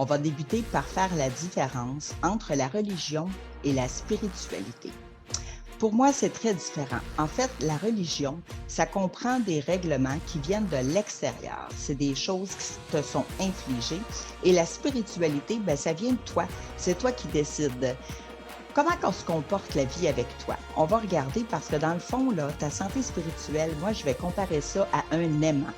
On va débuter par faire la différence entre la religion et la spiritualité. Pour moi, c'est très différent. En fait, la religion, ça comprend des règlements qui viennent de l'extérieur. C'est des choses qui te sont infligées. Et la spiritualité, ben, ça vient de toi. C'est toi qui décides. Comment on se comporte la vie avec toi? On va regarder parce que dans le fond, là, ta santé spirituelle, moi, je vais comparer ça à un aimant.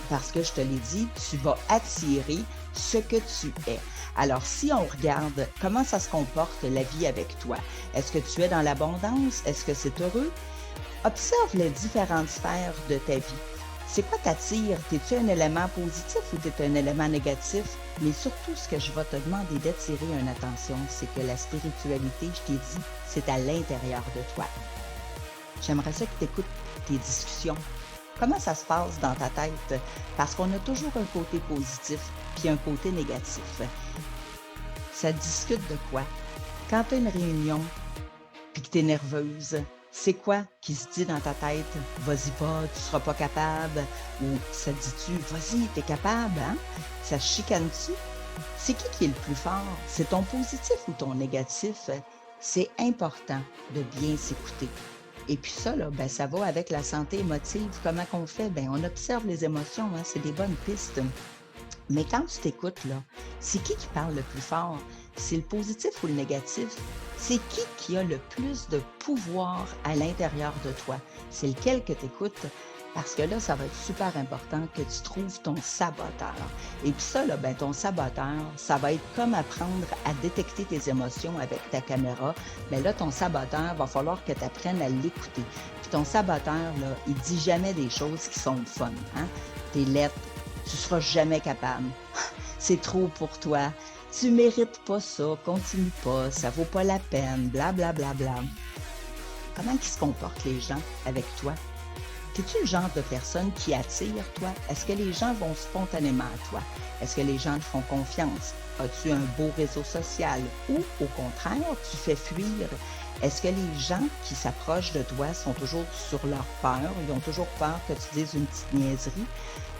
Parce que je te l'ai dit, tu vas attirer ce que tu es. Alors, si on regarde comment ça se comporte la vie avec toi, est-ce que tu es dans l'abondance? Est-ce que c'est heureux? Observe les différentes sphères de ta vie. C'est quoi t'attire? Es-tu un élément positif ou tu es un élément négatif? Mais surtout, ce que je vais te demander d'attirer une attention, c'est que la spiritualité, je t'ai dit, c'est à l'intérieur de toi. J'aimerais ça que tu écoutes tes discussions. Comment ça se passe dans ta tête? Parce qu'on a toujours un côté positif puis un côté négatif. Ça discute de quoi? Quand tu as une réunion puis que tu es nerveuse, c'est quoi qui se dit dans ta tête? Vas-y pas, tu seras pas capable. Ou ça dit-tu, vas-y, t'es capable, hein? Ça chicane-tu? C'est qui est le plus fort? C'est ton positif ou ton négatif? C'est important de bien s'écouter. Et puis ça, là, ben, ça va avec la santé émotive. Comment qu'on fait? Ben, on observe les émotions, hein, c'est des bonnes pistes. Mais quand tu t'écoutes, là, c'est qui parle le plus fort? C'est le positif ou le négatif? C'est qui a le plus de pouvoir à l'intérieur de toi? C'est lequel que tu écoutes? Parce que là, ça va être super important que tu trouves ton saboteur. Et puis ça, là, ben, ton saboteur, ça va être comme apprendre à détecter tes émotions avec ta caméra. Mais là, ton saboteur, va falloir que tu apprennes à l'écouter. Puis ton saboteur, là, il dit jamais des choses qui sont fun. Hein? T'es lettre, tu seras jamais capable. C'est trop pour toi. Tu mérites pas ça, continue pas, ça vaut pas la peine, bla bla bla bla. Comment ils se comportent les gens avec toi? Es-tu le genre de personne qui attire, toi? Est-ce que les gens vont spontanément à toi? Est-ce que les gens te font confiance? As-tu un beau réseau social? Ou, au contraire, tu fais fuir? Est-ce que les gens qui s'approchent de toi sont toujours sur leur peur? Ils ont toujours peur que tu dises une petite niaiserie?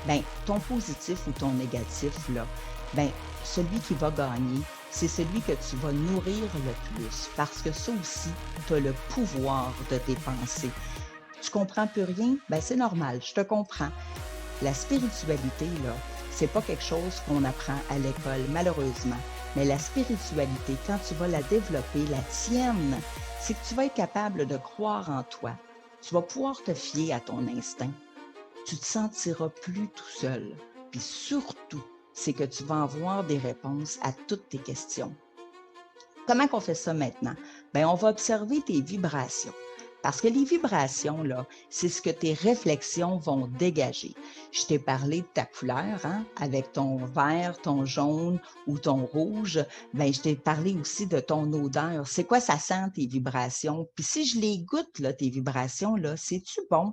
Bien, ton positif ou ton négatif, là, bien, celui qui va gagner, c'est celui que tu vas nourrir le plus. Parce que ça aussi, tu as le pouvoir de tes pensées. Tu comprends plus rien? Ben c'est normal, je te comprends. La spiritualité, là, c'est pas quelque chose qu'on apprend à l'école, malheureusement. Mais la spiritualité, quand tu vas la développer, la tienne, c'est que tu vas être capable de croire en toi. Tu vas pouvoir te fier à ton instinct. Tu te sentiras plus tout seul. Puis surtout, c'est que tu vas avoir des réponses à toutes tes questions. Comment qu'on fait ça maintenant? Bien, on va observer tes vibrations. Parce que les vibrations, là, c'est ce que tes réflexions vont dégager. Je t'ai parlé de ta couleur, hein, avec ton vert, ton jaune ou ton rouge. Bien, je t'ai parlé aussi de ton odeur. C'est quoi ça sent, tes vibrations? Puis si je les goûte, là, tes vibrations, là, c'est-tu bon?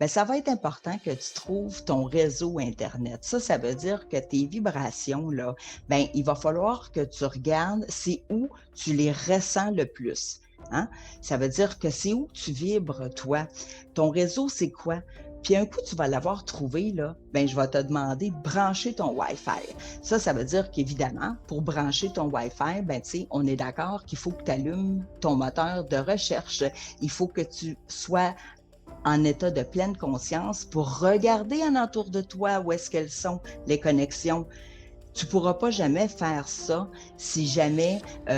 Bien, ça va être important que tu trouves ton réseau Internet. Ça veut dire que tes vibrations, là, bien, il va falloir que tu regardes c'est où tu les ressens le plus. Hein? Ça veut dire que c'est où tu vibres, toi. Ton réseau, c'est quoi? Puis un coup, tu vas l'avoir trouvé, là, ben je vais te demander de brancher ton Wi-Fi. Ça veut dire qu'évidemment, pour brancher ton Wi-Fi, ben tu sais, on est d'accord qu'il faut que tu allumes ton moteur de recherche. Il faut que tu sois en état de pleine conscience pour regarder en entour de toi où est-ce qu'elles sont, les connexions. Tu ne pourras pas jamais faire ça si jamais, tu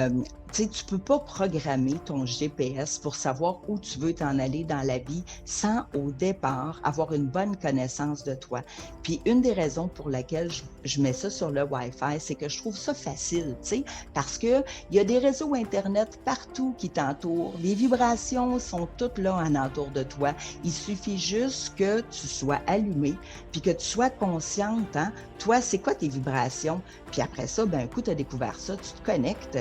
sais, tu ne peux pas programmer ton GPS pour savoir où tu veux t'en aller dans la vie sans au départ avoir une bonne connaissance de toi. Puis une des raisons pour laquelle je mets ça sur le Wi-Fi, c'est que je trouve ça facile, tu sais, parce qu'il y a des réseaux Internet partout qui t'entourent. Les vibrations sont toutes là en entour de toi. Il suffit juste que tu sois allumé puis que tu sois consciente, hein, toi, c'est quoi tes vibrations? Puis après ça, ben, un coup, tu as découvert ça, tu te connectes.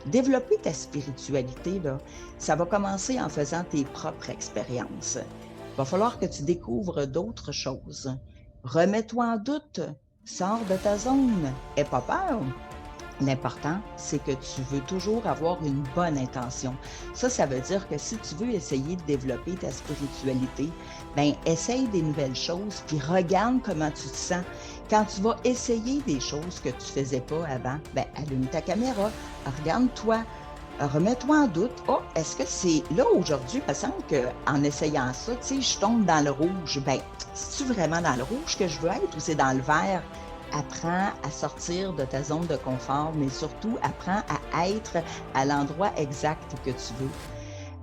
Développer ta spiritualité, là, ça va commencer en faisant tes propres expériences. Il va falloir que tu découvres d'autres choses. Remets-toi en doute. Sors de ta zone. Aie pas peur. L'important, c'est que tu veux toujours avoir une bonne intention. Ça veut dire que si tu veux essayer de développer ta spiritualité, ben essaye des nouvelles choses, puis regarde comment tu te sens. Quand tu vas essayer des choses que tu faisais pas avant, ben allume ta caméra, regarde-toi, remets-toi en doute. Oh, est-ce que c'est là aujourd'hui, il me semble qu'en essayant ça, tu sais, je tombe dans le rouge. Ben, c'est-tu vraiment dans le rouge que je veux être ou c'est dans le vert? Apprends à sortir de ta zone de confort, mais surtout apprends à être à l'endroit exact que tu veux.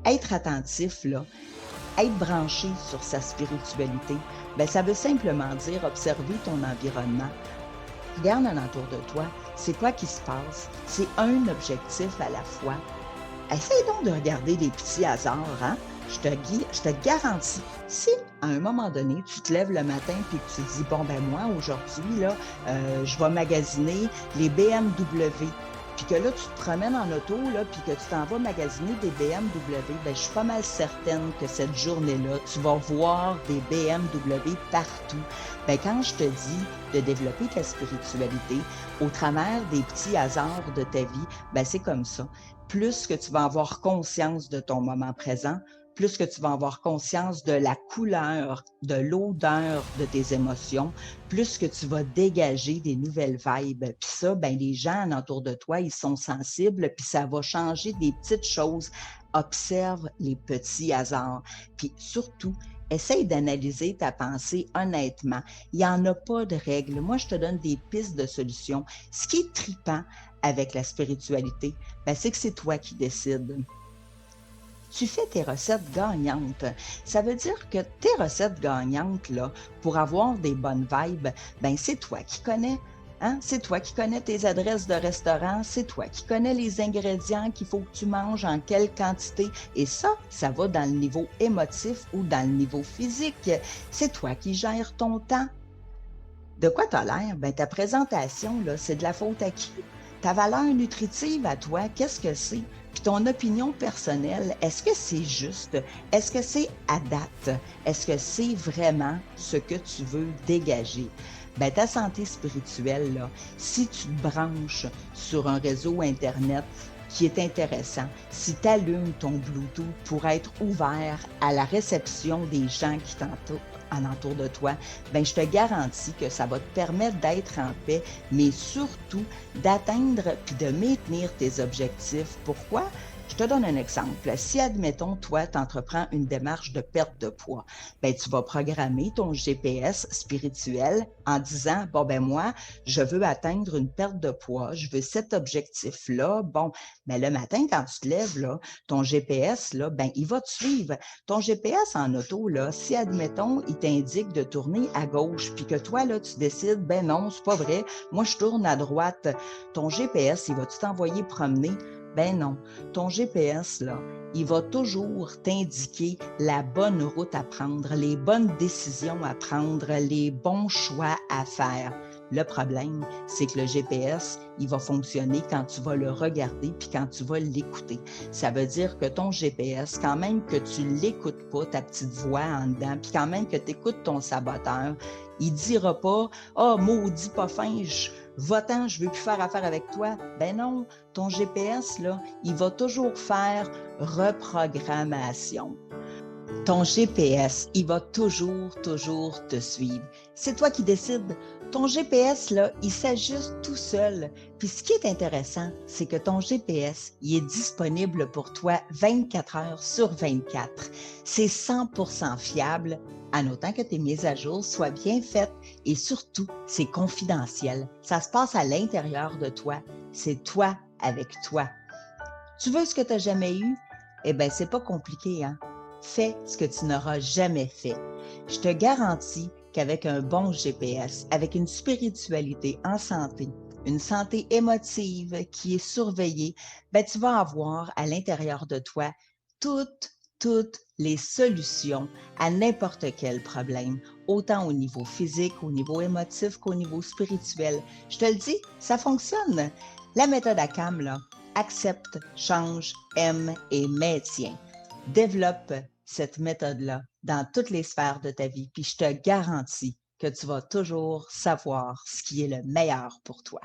Être attentif, là, être branché sur sa spiritualité, ben, ça veut simplement dire observer ton environnement. Regarde alentour de toi, c'est quoi qui se passe? C'est un objectif à la fois. Essaye donc de regarder les petits hasards, hein? Je te garantis, si à un moment donné, tu te lèves le matin et que tu te dis, bon, ben moi, aujourd'hui, là, je vais magasiner les BMW, puis que là, tu te promènes en auto, là, puis que tu t'en vas magasiner des BMW, ben, je suis pas mal certaine que cette journée-là, tu vas voir des BMW partout. Ben, quand je te dis de développer ta spiritualité au travers des petits hasards de ta vie, ben, c'est comme ça. Plus que tu vas avoir conscience de ton moment présent, plus que tu vas avoir conscience de la couleur, de l'odeur de tes émotions, plus que tu vas dégager des nouvelles vibes. Puis ça, ben les gens autour de toi, ils sont sensibles, puis ça va changer des petites choses. Observe les petits hasards. Puis surtout, essaye d'analyser ta pensée honnêtement. Il n'y en a pas de règles. Moi, je te donne des pistes de solutions. Ce qui est tripant avec la spiritualité, ben, c'est que c'est toi qui décides. Tu fais tes recettes gagnantes. Ça veut dire que tes recettes gagnantes, là, pour avoir des bonnes vibes, ben c'est toi qui connais. Hein? C'est toi qui connais tes adresses de restaurant, c'est toi qui connais les ingrédients qu'il faut que tu manges, en quelle quantité. Et ça va dans le niveau émotif ou dans le niveau physique. C'est toi qui gères ton temps. De quoi tu as l'air? Ben, ta présentation, là, c'est de la faute à qui? Ta valeur nutritive à toi, qu'est-ce que c'est? Puis ton opinion personnelle, est-ce que c'est juste? Est-ce que c'est à date? Est-ce que c'est vraiment ce que tu veux dégager? Ben, ta santé spirituelle, là, si tu te branches sur un réseau Internet qui est intéressant, si tu allumes ton Bluetooth pour être ouvert à la réception des gens qui t'entourent, alentour de toi, ben je te garantis que ça va te permettre d'être en paix, mais surtout d'atteindre puis de maintenir tes objectifs. Pourquoi? Je te donne un exemple. Si, admettons, toi, tu entreprends une démarche de perte de poids, ben, tu vas programmer ton GPS spirituel en disant, bon, ben moi, je veux atteindre une perte de poids, je veux cet objectif-là. Bon, ben, le matin, quand tu te lèves, là, ton GPS, là, ben, il va te suivre. Ton GPS en auto, là, si, admettons, il t'indique de tourner à gauche, puis que toi, là, tu décides, ben non, c'est pas vrai, moi, je tourne à droite, ton GPS, il va-tu t'envoyer promener? Ben non. Ton GPS, là, il va toujours t'indiquer la bonne route à prendre, les bonnes décisions à prendre, les bons choix à faire. Le problème, c'est que le GPS, il va fonctionner quand tu vas le regarder puis quand tu vas l'écouter. Ça veut dire que ton GPS, quand même que tu ne l'écoutes pas, ta petite voix en dedans, puis quand même que tu écoutes ton saboteur, il ne dira pas « Ah, oh, maudit pas fin, va-t'en, je ne veux plus faire affaire avec toi. » Ben non, ton GPS, là, il va toujours faire reprogrammation. Ton GPS, il va toujours te suivre. C'est toi qui décides. Ton GPS, là, il s'ajuste tout seul. Puis ce qui est intéressant, c'est que ton GPS, il est disponible pour toi 24 heures sur 24. C'est 100% fiable, en autant que tes mises à jour soient bien faites. Et surtout, c'est confidentiel. Ça se passe à l'intérieur de toi. C'est toi avec toi. Tu veux ce que tu n'as jamais eu? Eh bien, c'est pas compliqué, hein? Fais ce que tu n'auras jamais fait. Je te garantis qu'avec un bon GPS, avec une spiritualité en santé, une santé émotive qui est surveillée, ben, tu vas avoir à l'intérieur de toi toutes les solutions à n'importe quel problème, autant au niveau physique, au niveau émotif qu'au niveau spirituel. Je te le dis, ça fonctionne. La méthode ACAM, là, accepte, change, aime et maintient. Développe cette méthode-là dans toutes les sphères de ta vie, puis je te garantis que tu vas toujours savoir ce qui est le meilleur pour toi.